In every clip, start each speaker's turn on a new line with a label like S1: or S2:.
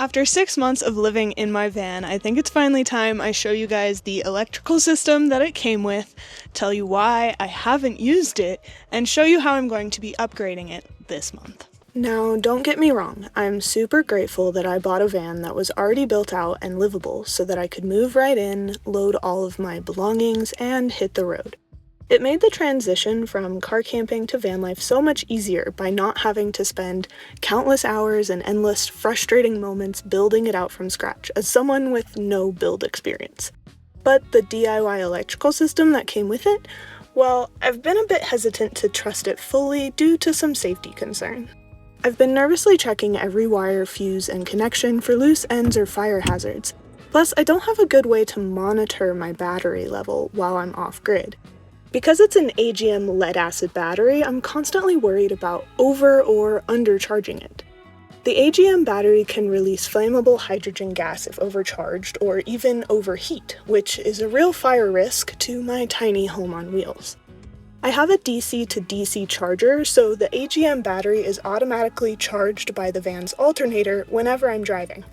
S1: After 6 months of living in my van, I think it's finally time I show you guys the electrical system that it came with, tell you why I haven't used it, and show you how I'm going to be upgrading it this month. Now, don't get me wrong, I'm super grateful that I bought a van that was already built out and livable so that I could move right in, load all of my belongings, and hit the road. It made the transition from car camping to van life so much easier by not having to spend countless hours and endless frustrating moments building it out from scratch as someone with no build experience. But the DIY electrical system that came with it, well, I've been a bit hesitant to trust it fully due to some safety concern. I've been nervously checking every wire, fuse, and connection for loose ends or fire hazards. Plus, I don't have a good way to monitor my battery level while I'm off-grid. Because it's an AGM lead-acid battery, I'm constantly worried about over or undercharging it. The AGM battery can release flammable hydrogen gas if overcharged or even overheat, which is a real fire risk to my tiny home on wheels. I have a DC to DC charger, so the AGM battery is automatically charged by the van's alternator whenever I'm driving.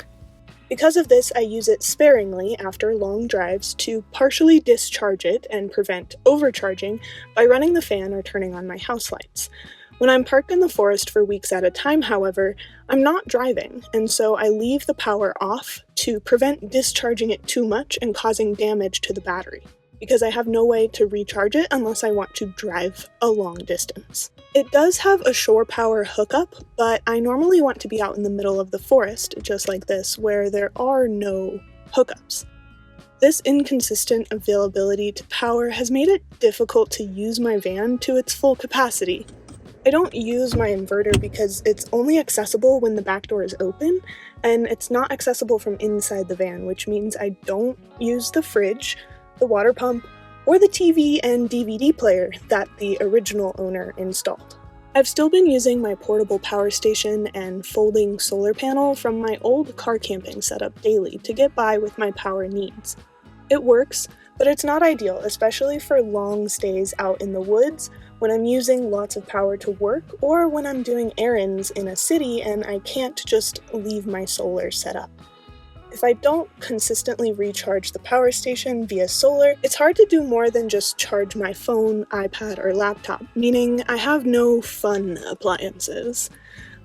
S1: Because of this, I use it sparingly after long drives to partially discharge it and prevent overcharging by running the fan or turning on my house lights. When I'm parked in the forest for weeks at a time, however, I'm not driving, and so I leave the power off to prevent discharging it too much and causing damage to the battery, because I have no way to recharge it unless I want to drive a long distance. It does have a shore power hookup, but I normally want to be out in the middle of the forest, just like this, where there are no hookups. This inconsistent availability to power has made it difficult to use my van to its full capacity. I don't use my inverter because it's only accessible when the back door is open, and it's not accessible from inside the van, which means I don't use the fridge, the water pump, or the TV and DVD player that the original owner installed. I've still been using my portable power station and folding solar panel from my old car camping setup daily to get by with my power needs. It works, but it's not ideal, especially for long stays out in the woods when I'm using lots of power to work or when I'm doing errands in a city and I can't just leave my solar set up. If I don't consistently recharge the power station via solar, it's hard to do more than just charge my phone, iPad, or laptop, meaning I have no fun appliances.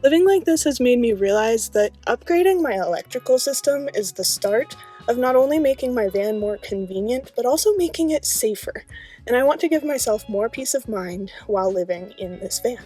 S1: Living like this has made me realize that upgrading my electrical system is the start of not only making my van more convenient, but also making it safer, and I want to give myself more peace of mind while living in this van.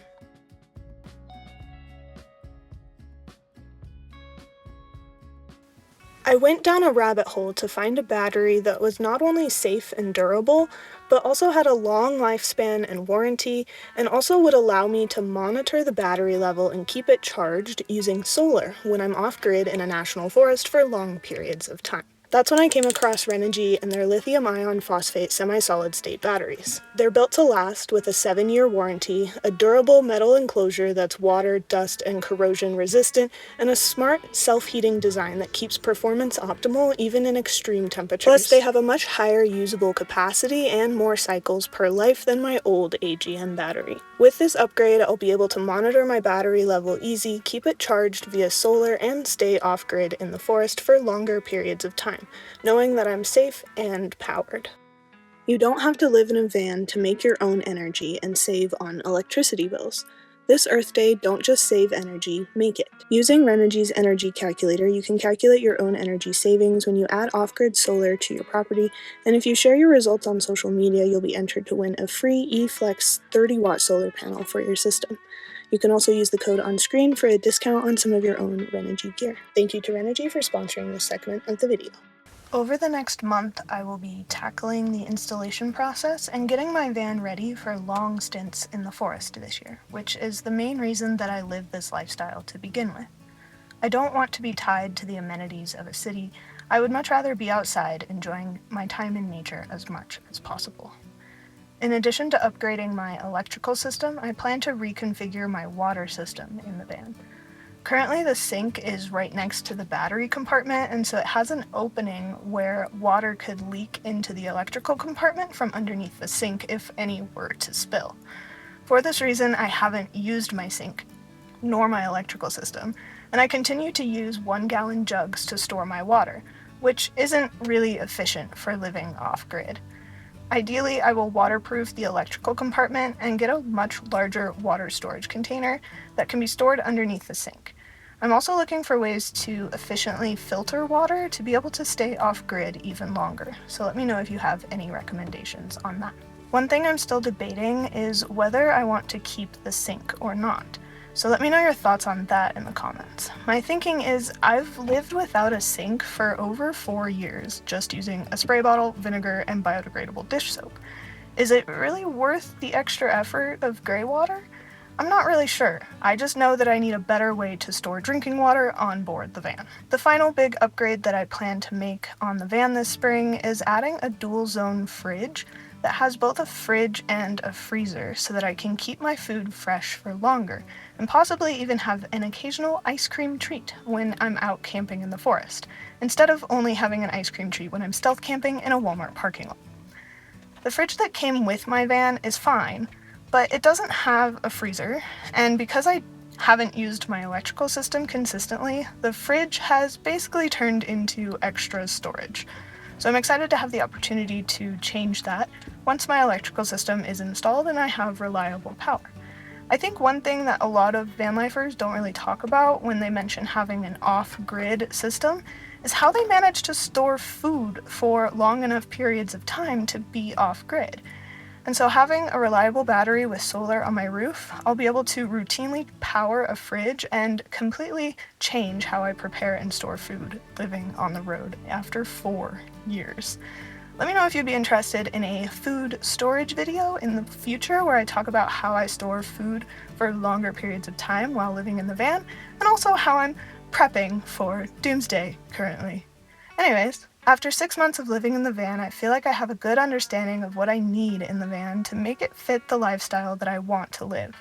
S1: I went down a rabbit hole to find a battery that was not only safe and durable, but also had a long lifespan and warranty, and also would allow me to monitor the battery level and keep it charged using solar when I'm off-grid in a national forest for long periods of time. That's when I came across Renogy and their lithium ion phosphate semi-solid state batteries. They're built to last with a 7-year warranty, a durable metal enclosure that's water, dust, and corrosion resistant, and a smart self-heating design that keeps performance optimal even in extreme temperatures. Plus, they have a much higher usable capacity and more cycles per life than my old AGM battery. With this upgrade, I'll be able to monitor my battery level easy, keep it charged via solar, and stay off-grid in the forest for longer periods of time, knowing that I'm safe and powered. You don't have to live in a van to make your own energy and save on electricity bills. This Earth Day, don't just save energy, make it. Using Renogy's energy calculator, you can calculate your own energy savings when you add off-grid solar to your property, and if you share your results on social media, you'll be entered to win a free eFlex 30-watt solar panel for your system. You can also use the code on screen for a discount on some of your own Renogy gear. Thank you to Renogy for sponsoring this segment of the video. Over the next month, I will be tackling the installation process and getting my van ready for long stints in the forest this year, which is the main reason that I live this lifestyle to begin with. I don't want to be tied to the amenities of a city. I would much rather be outside enjoying my time in nature as much as possible. In addition to upgrading my electrical system, I plan to reconfigure my water system in the van. Currently, the sink is right next to the battery compartment, and so it has an opening where water could leak into the electrical compartment from underneath the sink if any were to spill. For this reason, I haven't used my sink nor my electrical system, and I continue to use 1-gallon jugs to store my water, which isn't really efficient for living off-grid. Ideally, I will waterproof the electrical compartment and get a much larger water storage container that can be stored underneath the sink. I'm also looking for ways to efficiently filter water to be able to stay off-grid even longer, so let me know if you have any recommendations on that. One thing I'm still debating is whether I want to keep the sink or not. So let me know your thoughts on that in the comments. My thinking is I've lived without a sink for over 4 years, just using a spray bottle, vinegar, and biodegradable dish soap. Is it really worth the extra effort of gray water? I'm not really sure. I just know that I need a better way to store drinking water on board the van. The final big upgrade that I plan to make on the van this spring is adding a dual zone fridge that has both a fridge and a freezer so that I can keep my food fresh for longer, and possibly even have an occasional ice cream treat when I'm out camping in the forest, instead of only having an ice cream treat when I'm stealth camping in a Walmart parking lot. The fridge that came with my van is fine, but it doesn't have a freezer, and because I haven't used my electrical system consistently, the fridge has basically turned into extra storage. So I'm excited to have the opportunity to change that once my electrical system is installed and I have reliable power. I think one thing that a lot of van lifers don't really talk about when they mention having an off-grid system is how they manage to store food for long enough periods of time to be off-grid. And so having a reliable battery with solar on my roof, I'll be able to routinely power a fridge and completely change how I prepare and store food living on the road after 4 years. Let me know if you'd be interested in a food storage video in the future where I talk about how I store food for longer periods of time while living in the van, and also how I'm prepping for doomsday currently. Anyways, after 6 months of living in the van, I feel like I have a good understanding of what I need in the van to make it fit the lifestyle that I want to live,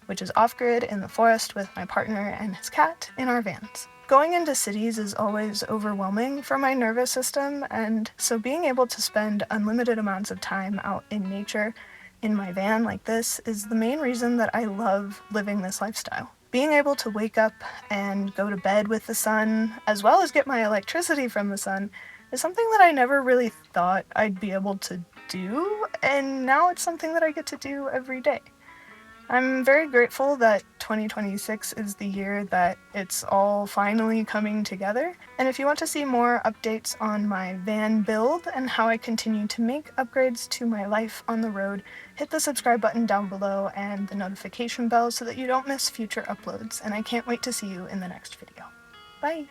S1: which is off-grid in the forest with my partner and his cat in our vans. Going into cities is always overwhelming for my nervous system, and so being able to spend unlimited amounts of time out in nature in my van like this is the main reason that I love living this lifestyle. Being able to wake up and go to bed with the sun, as well as get my electricity from the sun, is something that I never really thought I'd be able to do, and now it's something that I get to do every day. I'm very grateful that 2026 is the year that it's all finally coming together, and if you want to see more updates on my van build and how I continue to make upgrades to my life on the road, hit the subscribe button down below and the notification bell so that you don't miss future uploads, and I can't wait to see you in the next video. Bye!